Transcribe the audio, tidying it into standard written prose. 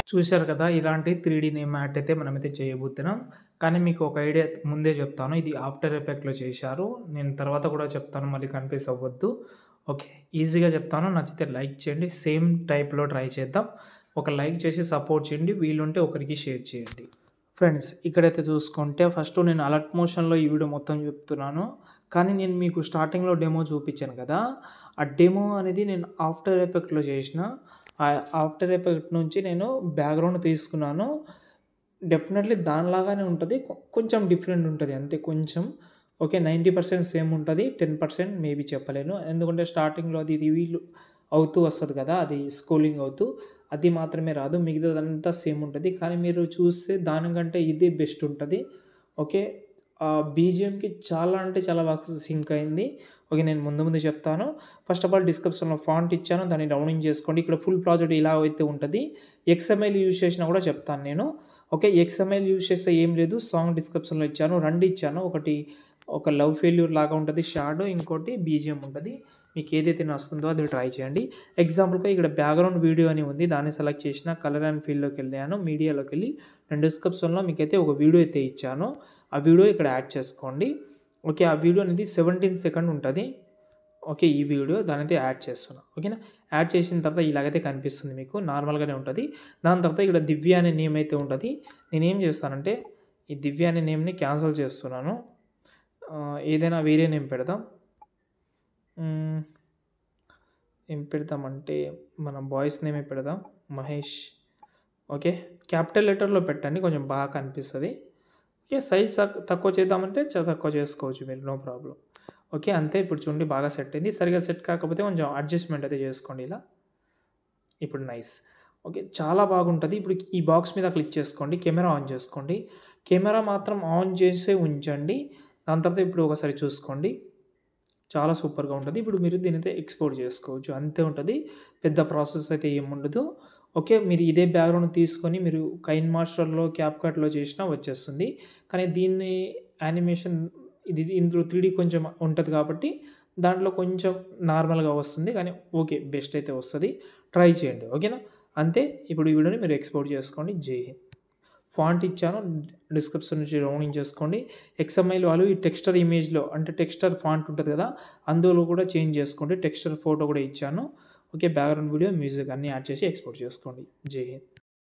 చూశారు కదా! ఇలాంటి 3డీ నేమ్ మ్యాట్ అయితే మనమైతే చేయబోతున్నాం. కానీ మీకు ఒక ఐడియా ముందే చెప్తాను. ఇది ఆఫ్టర్ ఎఫెక్ట్‌లో చేశారు. నేను తర్వాత కూడా చెప్తాను మళ్ళీ కన్‌ఫ్యూజ్ అవ్వద్దు. ఓకే. ఈజీగా చెప్తాను. నచ్చితే లైక్ చేయండి. సేమ్ టైప్‌లో ట్రై చేద్దాం. ఒక లైక్ చేసి సపోర్ట్ చేయండి. వీలుంటే ఒకరికి షేర్ చేయండి. ఫ్రెండ్స్ ఇక్కడైతే చూసుకుంటే ఫస్ట్ నేను అలర్ట్ మోషన్‌లో ఈ వీడియో మొత్తం చెప్తున్నాను. కానీ నేను మీకు స్టార్టింగ్‌లో డెమో చూపించాను కదా! ఆ డెమో అనేది నేను ఆఫ్టర్ ఎఫెక్ట్‌లో చేసిన. ఆఫ్టర్ ఎఫెక్ట్ నుంచి నేను బ్యాక్‌గ్రౌండ్ తీసుకున్నాను. డెఫినెట్‌లీ దానిలాగానే ఉంటది. కొంచెం డిఫరెంట్ ఉంటది అంతే కొంచెం. ఓకే. 90% సేమ్ ఉంటది. 10% మేబీ చెప్పలేను. ఎందుకంటే స్టార్టింగ్‌లో అది రివీల్ అవుతూ వస్తది కదా! అది స్క్రోలింగ్ అవుతూ. అది మాత్రమే రాదు. మిగతాదంతా సేమ్ ఉంటది. కానీ మీరు చూస్తే దానికంటే ఇదే బెస్ట్ ఉంటది. ఓకే. బీజీఎంకి చాలా అంటే చాలా బాగా సింక్ అయింది. ఓకే. నేను ముందు ముందు చెప్తాను. ఫస్ట్ ఆఫ్ ఆల్ డిస్క్రిప్షన్‌లో ఫాంట్ ఇచ్చాను. దాన్ని డౌన్లోడ్ చేసుకోండి. ఇక్కడ ఫుల్ ప్రాజెక్ట్ ఇలా అయితే ఉంటది. ఎక్స్ఎంఎల్ యూజ్ చేసినా కూడా చెప్తాను నేను. ఓకే. ఎక్స్ఎంఎల్ యూజ్ చేస్తే ఏం లేదు. సాంగ్ డిస్క్రిప్షన్‌లో ఇచ్చాను. 2 ఇచ్చాను. ఒకటి ఒక లవ్ ఫెయిల్యూర్ లాగా ఉంటది షాడో. ఇంకోటి బీజీఎం ఉంటది. మీకు ఏదైతే నచ్చుతుందో అది ట్రై చేయండి. ఎగ్జాంపుల్‌గా ఇక్కడ బ్యాక్‌గ్రౌండ్ వీడియో అని ఉంది. దాన్ని సెలెక్ట్ చేసిన కలర్ అండ్ ఫీల్డ్‌లోకెళ్ళాను. మీడియాలోకెళ్ళి నేను డిస్క్రిప్షన్‌లో మీకైతే ఒక వీడియో అయితే ఇచ్చాను. ఆ వీడియో ఇక్కడ యాడ్ చేసుకోండి. ఓకే. ఆ వీడియో అనేది 17 సెకండ్ ఉంటది. ఓకే. ఈ వీడియో దాన్నయితే యాడ్ చేస్తున్నా. ఓకేనా? యాడ్ చేసిన తర్వాత ఇలాగైతే కనిపిస్తుంది మీకు. నార్మల్‌గానే ఉంటది. దాని తర్వాత ఇక్కడ దివ్య అనే నేమ్ అయితే ఉంటది. నేనేం చేస్తానంటే ఈ దివ్య అనే నేమ్‌ని క్యాన్సెల్ చేస్తున్నాను. ఏదైనా వేరే నేమ్ పెడదాం. హ్మ్. ఏం పెడదామంటే మన బాయ్స్ నేమే పెడదాం. మహేష్. ఓకే. క్యాపిటల్ లెటర్‌లో పెట్టండి. కొంచెం బాగా కనిపిస్తది. ఓకే. సైజ్ తక్కువ చేద్దామంటే తక్కువ చేసుకోవచ్చు మీరు. No problem. ఓకే. అంతే ఇప్పుడు చూడండి బాగా సెట్ అయింది. సరిగ్గా సెట్ కాకపోతే కొంచెం అడ్జస్ట్‌మెంట్ అయితే చేసుకోండి ఇలా. ఇప్పుడు నైస్. ఓకే. చాలా బాగుంటది. ఇప్పుడు ఈ బాక్స్ మీద క్లిక్ చేసుకోండి. కెమెరా ఆన్ చేసుకోండి. కెమెరా మాత్రం ఆన్ చేసే ఉంచండి. దాని తర్వాత ఇప్పుడు ఒకసారి చూసుకోండి. చాలా సూపర్‌గా ఉంటది. ఇప్పుడు మీరు దీన్నైతే ఎక్స్‌పోర్ట్ చేసుకోవచ్చు. అంతే ఉంటది. పెద్ద ప్రాసెస్ అయితే ఏముండదు. ఓకే. మీరు ఇదే బ్యాక్‌గ్రౌండ్ తీసుకొని మీరు కైన్ మాస్టర్‌లో, క్యాప్‌కట్‌లో చేసినా వచ్చేస్తుంది. కానీ దీన్ని యానిమేషన్ ఇందులో 3డీ కొంచెం ఉంటది కాబట్టి దాంట్లో కొంచెం నార్మల్‌గా వస్తుంది. కానీ ఓకే. బెస్ట్ అయితే వస్తది. ట్రై చేయండి. ఓకేనా? అంతే. ఇప్పుడు ఈ వీడియోని మీరు ఎక్స్‌పోర్ట్ చేసుకోండి. జై హింద్. ఫాంట్ ఇచ్చాను. డిస్క్రిప్షన్ నుంచి డౌన్లోడ్ చేసుకోండి. ఎక్స్ఎంఎల్ వాళ్ళు ఈ టెక్స్చర్ ఇమేజ్‌లో అంటే టెక్స్చర్ ఫాంట్ ఉంటది కదా! అందులో కూడా చేంజ్ చేసుకోండి. టెక్స్చర్ ఫోటో కూడా ఇచ్చాను. ఓకే. బ్యాక్‌గ్రౌండ్ వీడియో, మ్యూజిక్ అన్నీ యాడ్ చేసి ఎక్స్‌పోర్ట్ చేసుకోండి. జై హింద్.